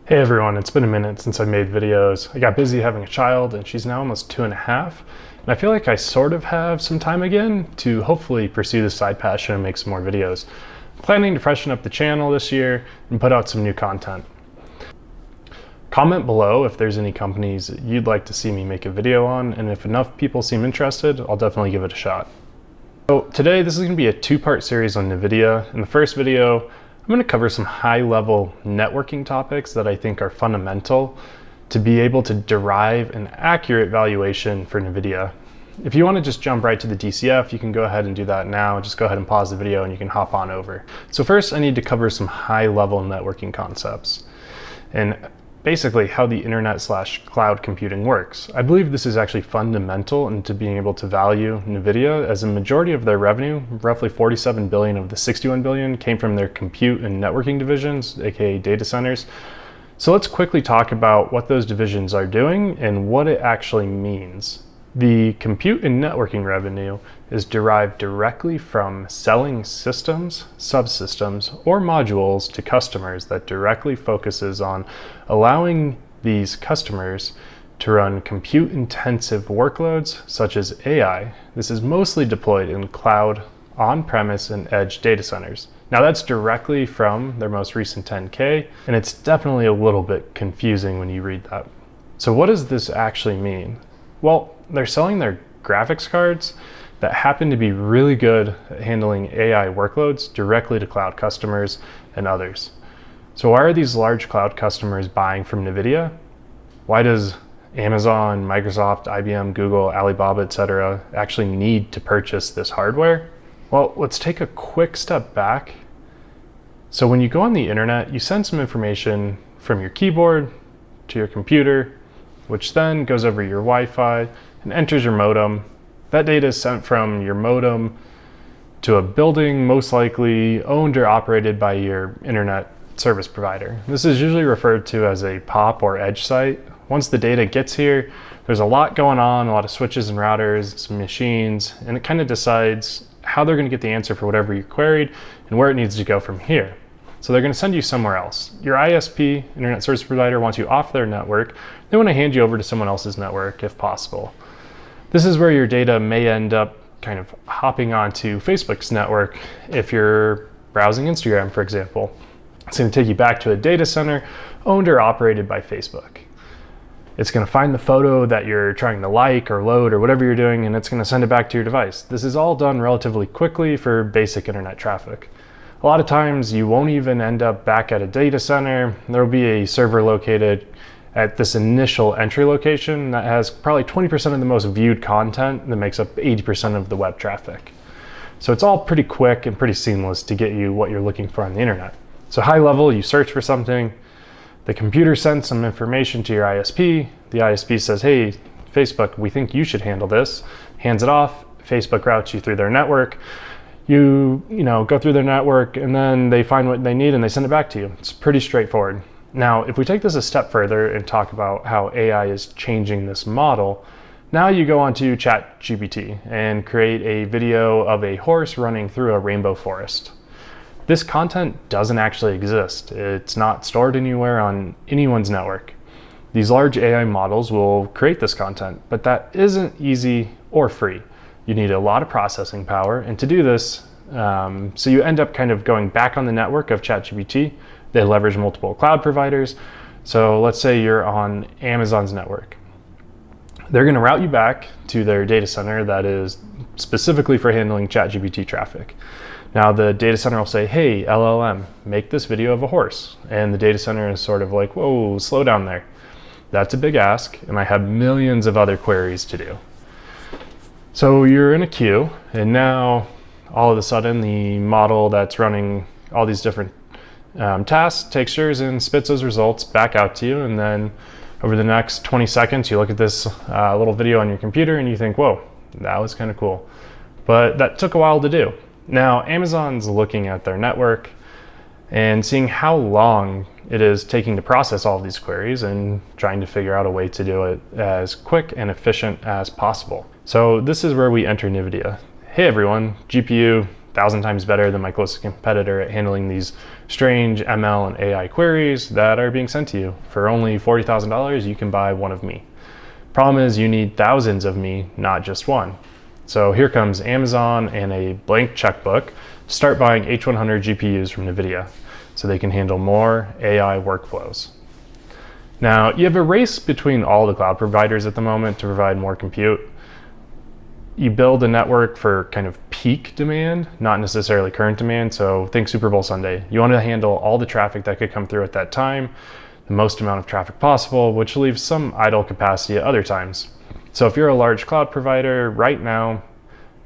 Hey everyone, it's been a minute since I made videos. I got busy having a child and she's now almost 2.5. And I feel like I sort of have some time again to hopefully pursue this side passion and make some more videos. I'm planning to freshen up the channel this year and put out some new content. Comment below if there's any companies that you'd like to see me make a video on, and if enough people seem interested, I'll definitely give it a shot. So today this is going to be a two-part series on Nvidia. In the first video, I'm going to cover some high-level networking topics that I think are fundamental to be able to derive an accurate valuation for Nvidia. If you want to just jump right to the DCF, you can go ahead and do that now. Just go ahead and pause the video and you can hop on over. So first, I need to cover some high-level networking concepts and basically how the internet/cloud computing works. I believe this is actually fundamental into being able to value Nvidia, as a majority of their revenue, roughly 47 billion of the 61 billion, came from their compute and networking divisions, aka data centers. So let's quickly talk about what those divisions are doing and what it actually means. The compute and networking revenue is derived directly from selling systems, subsystems, or modules to customers that directly focuses on allowing these customers to run compute-intensive workloads such as AI. This is mostly deployed in cloud, on-premise, and edge data centers. Now that's directly from their most recent 10K, and it's definitely a little bit confusing when you read that. So what does this actually mean? Well, they're selling their graphics cards that happen to be really good at handling AI workloads directly to cloud customers and others. So why are these large cloud customers buying from Nvidia? Why does Amazon, Microsoft, IBM, Google, Alibaba, etc. actually need to purchase this hardware? Well, let's take a quick step back. So when you go on the internet, you send some information from your keyboard to your computer, which then goes over your Wi-Fi and enters your modem. That data is sent from your modem to a building most likely owned or operated by your internet service provider. This is usually referred to as a POP or edge site. Once the data gets here, there's a lot going on, a lot of switches and routers, some machines, and it kind of decides how they're going to get the answer for whatever you queried and where it needs to go from here. So they're going to send you somewhere else. Your ISP, internet service provider, wants you off their network. They want to hand you over to someone else's network if possible. This is where your data may end up kind of hopping onto Facebook's network if you're browsing Instagram, for example. It's going to take you back to a data center owned or operated by Facebook. It's going to find the photo that you're trying to like or load or whatever you're doing, and it's going to send it back to your device. This is all done relatively quickly for basic internet traffic. A lot of times you won't even end up back at a data center. There will be a server located at this initial entry location that has probably 20% of the most viewed content that makes up 80% of the web traffic. So it's all pretty quick and pretty seamless to get you what you're looking for on the internet. So high level, you search for something, the computer sends some information to your ISP, the ISP says, hey, Facebook, we think you should handle this, hands it off, Facebook routes you through their network. You go through their network and then they find what they need and they send it back to you. It's pretty straightforward. Now, if we take this a step further and talk about how AI is changing this model, now you go onto ChatGPT and create a video of a horse running through a rainbow forest. This content doesn't actually exist. It's not stored anywhere on anyone's network. These large AI models will create this content, but that isn't easy or free. You need a lot of processing power, and to do this, so you end up kind of going back on the network of ChatGPT. They leverage multiple cloud providers. So let's say you're on Amazon's network. They're going to route you back to their data center that is specifically for handling ChatGPT traffic. Now the data center will say, hey, LLM, make this video of a horse. And the data center is sort of like, whoa, slow down there. That's a big ask, and I have millions of other queries to do. So you're in a queue, and now all of a sudden the model that's running all these different tasks takes yours and spits those results back out to you, and then over the next 20 seconds you look at this little video on your computer and you think, whoa, that was kind of cool. But that took a while to do. Now Amazon's looking at their network and seeing how long it is taking to process all of these queries and trying to figure out a way to do it as quick and efficient as possible. So this is where we enter Nvidia. Hey everyone, GPU 1,000 times better than my closest competitor at handling these strange ML and AI queries that are being sent to you. For only $40,000, you can buy one of me. Problem is, you need thousands of me, not just one. So here comes Amazon and a blank checkbook to start buying H100 GPUs from Nvidia so they can handle more AI workflows. Now, you have a race between all the cloud providers at the moment to provide more compute. You build a network for kind of peak demand, not necessarily current demand. So think Super Bowl Sunday. You want to handle all the traffic that could come through at that time, the most amount of traffic possible, which leaves some idle capacity at other times. So if you're a large cloud provider right now,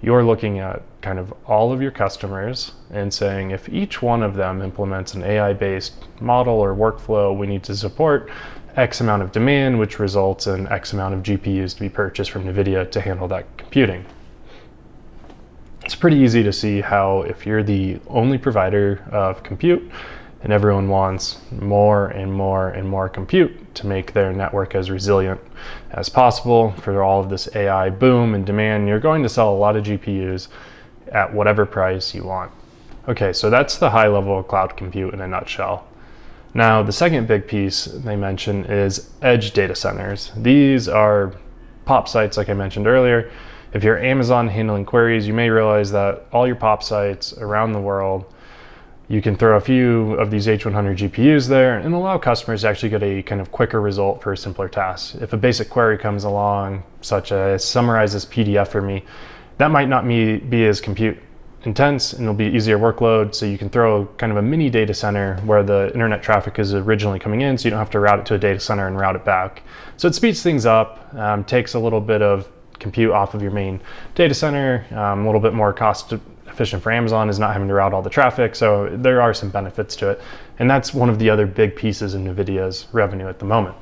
you're looking at kind of all of your customers and saying, if each one of them implements an AI-based model or workflow, we need to support X amount of demand, which results in X amount of GPUs to be purchased from Nvidia to handle that computing. It's pretty easy to see how if you're the only provider of compute and everyone wants more and more and more compute to make their network as resilient as possible for all of this AI boom and demand, you're going to sell a lot of GPUs at whatever price you want. Okay, so that's the high level of cloud compute in a nutshell. Now, the second big piece they mention is edge data centers. These are POP sites, like I mentioned earlier. If you're Amazon handling queries, you may realize that all your POP sites around the world, you can throw a few of these H100 GPUs there and allow customers to actually get a kind of quicker result for a simpler task. If a basic query comes along, such as summarize this PDF for me, that might not be as compute intense and it'll be easier workload. So you can throw kind of a mini data center where the internet traffic is originally coming in, so you don't have to route it to a data center and route it back. So it speeds things up, takes a little bit of compute off of your main data center, a little bit more cost efficient for Amazon is not having to route all the traffic. So there are some benefits to it. And that's one of the other big pieces of NVIDIA's revenue at the moment.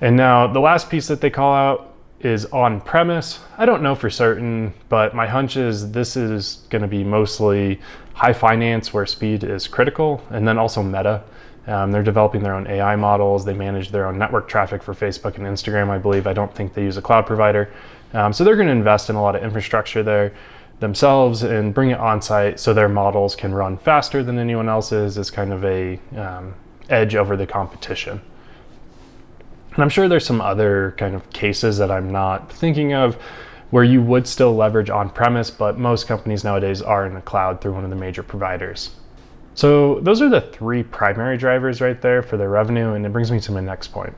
And now the last piece that they call out is on-premise. I don't know for certain, but my hunch is this is going to be mostly high finance where speed is critical, and then also Meta. They're developing their own AI models. They manage their own network traffic for Facebook and Instagram, I believe. I don't think they use a cloud provider. So they're going to invest in a lot of infrastructure there themselves and bring it on site so their models can run faster than anyone else's as kind of a edge over the competition. And I'm sure there's some other kind of cases that I'm not thinking of where you would still leverage on-premise, but most companies nowadays are in the cloud through one of the major providers. So those are the three primary drivers right there for their revenue, and it brings me to my next point.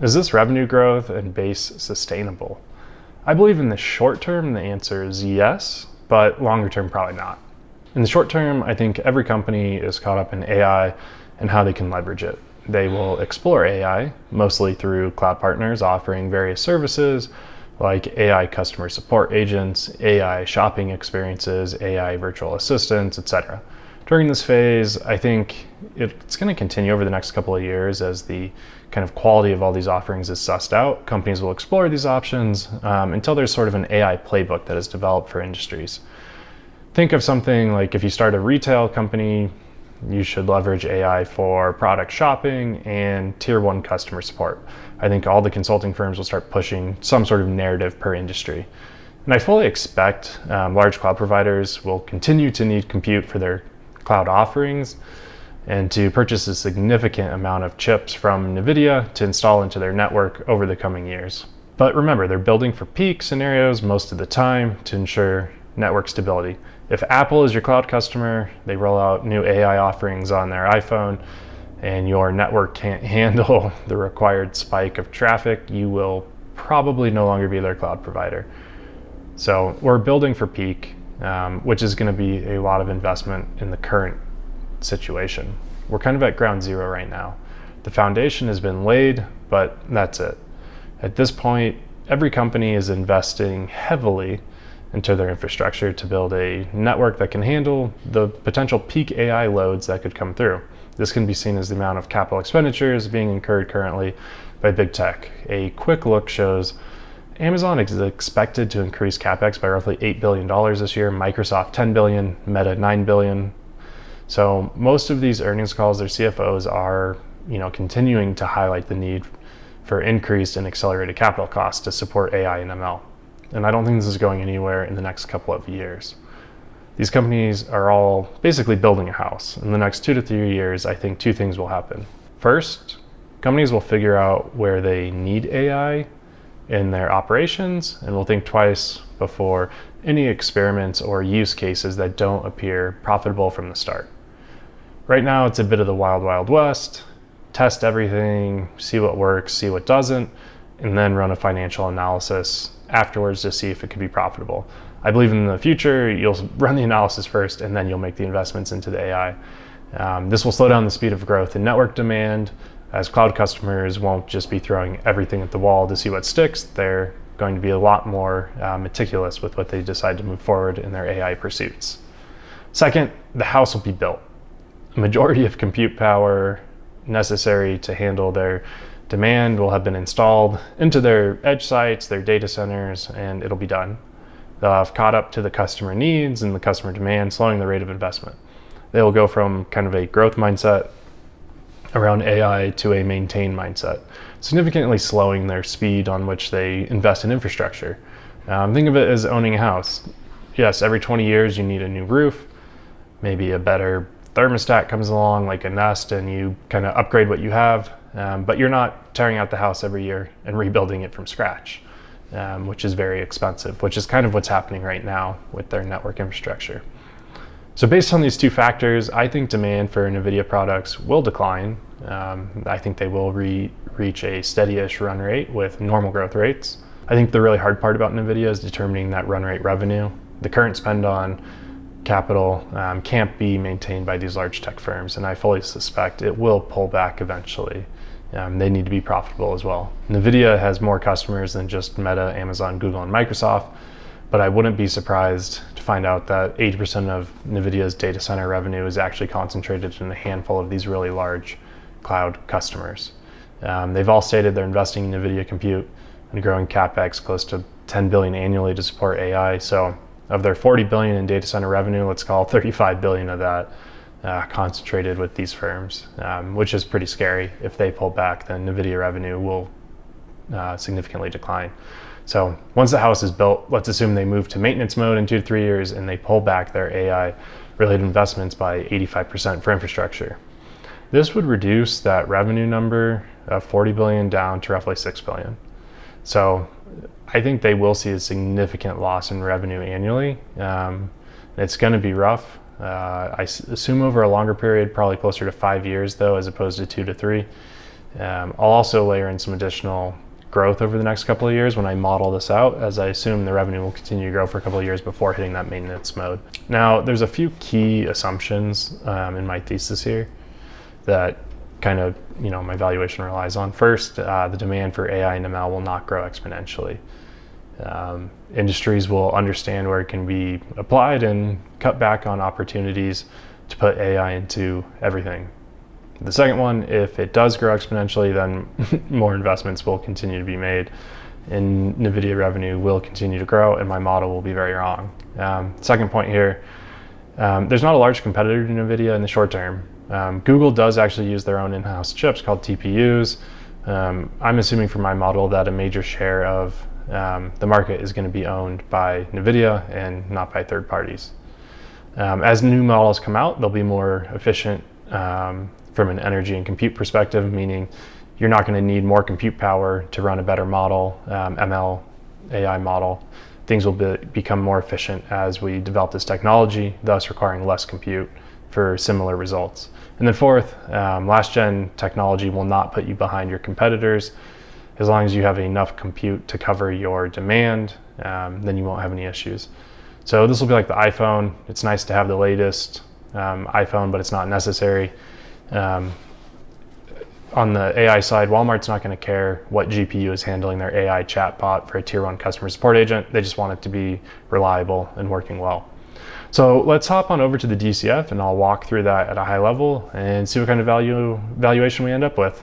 Is this revenue growth and base sustainable? I believe in the short term, the answer is yes, but longer term, probably not. In the short term, I think every company is caught up in AI and how they can leverage it. They will explore AI, mostly through cloud partners offering various services like AI customer support agents, AI shopping experiences, AI virtual assistants, etc. During this phase, I think it's going to continue over the next couple of years as the kind of quality of all these offerings is sussed out. Companies will explore these options until there's sort of an AI playbook that is developed for industries. Think of something like if you start a retail company, you should leverage AI for product shopping and tier 1 customer support. I think all the consulting firms will start pushing some sort of narrative per industry. And I fully expect large cloud providers will continue to need compute for their cloud offerings and to purchase a significant amount of chips from Nvidia to install into their network over the coming years. But remember, they're building for peak scenarios most of the time to ensure network stability. If Apple is your cloud customer, they roll out new AI offerings on their iPhone, and your network can't handle the required spike of traffic, you will probably no longer be their cloud provider. So we're building for peak, which is going to be a lot of investment in the current situation. We're kind of at ground zero right now. The foundation has been laid, but that's it. At this point, every company is investing heavily into their infrastructure to build a network that can handle the potential peak AI loads that could come through. This can be seen as the amount of capital expenditures being incurred currently by big tech. A quick look shows Amazon is expected to increase CapEx by roughly $8 billion this year, Microsoft $10 billion, Meta $9 billion. So most of these earnings calls, their CFOs are continuing to highlight the need for increased and accelerated capital costs to support AI and ML. And I don't think this is going anywhere in the next couple of years. These companies are all basically building a house. In the next 2 to 3 years, I think two things will happen. First, companies will figure out where they need AI in their operations and will think twice before any experiments or use cases that don't appear profitable from the start. Right now, it's a bit of the wild, wild west. Test everything, see what works, see what doesn't, and then run a financial analysis afterwards to see if it could be profitable. I believe in the future, you'll run the analysis first and then you'll make the investments into the AI. This will slow down the speed of growth in network demand, as cloud customers won't just be throwing everything at the wall to see what sticks. They're going to be a lot more meticulous with what they decide to move forward in their AI pursuits. Second, the house will be built. A majority of compute power necessary to handle their demand will have been installed into their edge sites, their data centers, and it'll be done. They'll have caught up to the customer needs and the customer demand, slowing the rate of investment. They will go from kind of a growth mindset around AI to a maintain mindset, significantly slowing their speed on which they invest in infrastructure. Think of it as owning a house. Yes, every 20 years you need a new roof, maybe a better thermostat comes along like a Nest, and you kind of upgrade what you have, but you're not tearing out the house every year and rebuilding it from scratch, which is very expensive, which is kind of what's happening right now with their network infrastructure. So based on these two factors, I think demand for NVIDIA products will decline. I think they will reach a steady-ish run rate with normal growth rates. I think the really hard part about NVIDIA is determining that run rate revenue. The current spend on capital can't be maintained by these large tech firms, and I fully suspect it will pull back eventually. They need to be profitable as well. NVIDIA has more customers than just Meta, Amazon, Google, and Microsoft, but I wouldn't be surprised to find out that 80% of NVIDIA's data center revenue is actually concentrated in a handful of these really large cloud customers. They've all stated they're investing in NVIDIA compute and growing CapEx close to 10 billion annually to support AI. So of their 40 billion in data center revenue, let's call 35 billion of that concentrated with these firms, which is pretty scary. If they pull back, then NVIDIA revenue will significantly decline. So once the house is built, let's assume they move to maintenance mode in 2 to 3 years and they pull back their AI related investments by 85% for infrastructure. This would reduce that revenue number of 40 billion down to roughly 6 billion. So I think they will see a significant loss in revenue annually. It's going to be rough. I assume over a longer period, probably closer to 5 years though, as opposed to 2 to 3. I'll also layer in some additional growth over the next couple of years when I model this out, as I assume the revenue will continue to grow for a couple of years before hitting that maintenance mode. Now, there's a few key assumptions in my thesis here that kind of, my valuation relies on. First, the demand for AI and ML will not grow exponentially. Industries will understand where it can be applied and cut back on opportunities to put AI into everything. The second one, if it does grow exponentially, then more investments will continue to be made and NVIDIA revenue will continue to grow and my model will be very wrong. Second point here, there's not a large competitor to NVIDIA in the short term. Google does actually use their own in-house chips called TPUs. I'm assuming for my model that a major share of the market is going to be owned by NVIDIA and not by third parties. As new models come out, they'll be more efficient from an energy and compute perspective, meaning you're not going to need more compute power to run a better model, ML, AI model. Things will become more efficient as we develop this technology, thus requiring less compute for similar results. And then fourth, last gen technology will not put you behind your competitors. As long as you have enough compute to cover your demand, then you won't have any issues. So this will be like the iPhone. It's nice to have the latest iPhone, but it's not necessary. On the AI side, Walmart's not going to care what GPU is handling their AI chatbot for a tier 1 customer support agent. They just want it to be reliable and working well. So let's hop on over to the DCF and I'll walk through that at a high level and see what kind of valuation we end up with.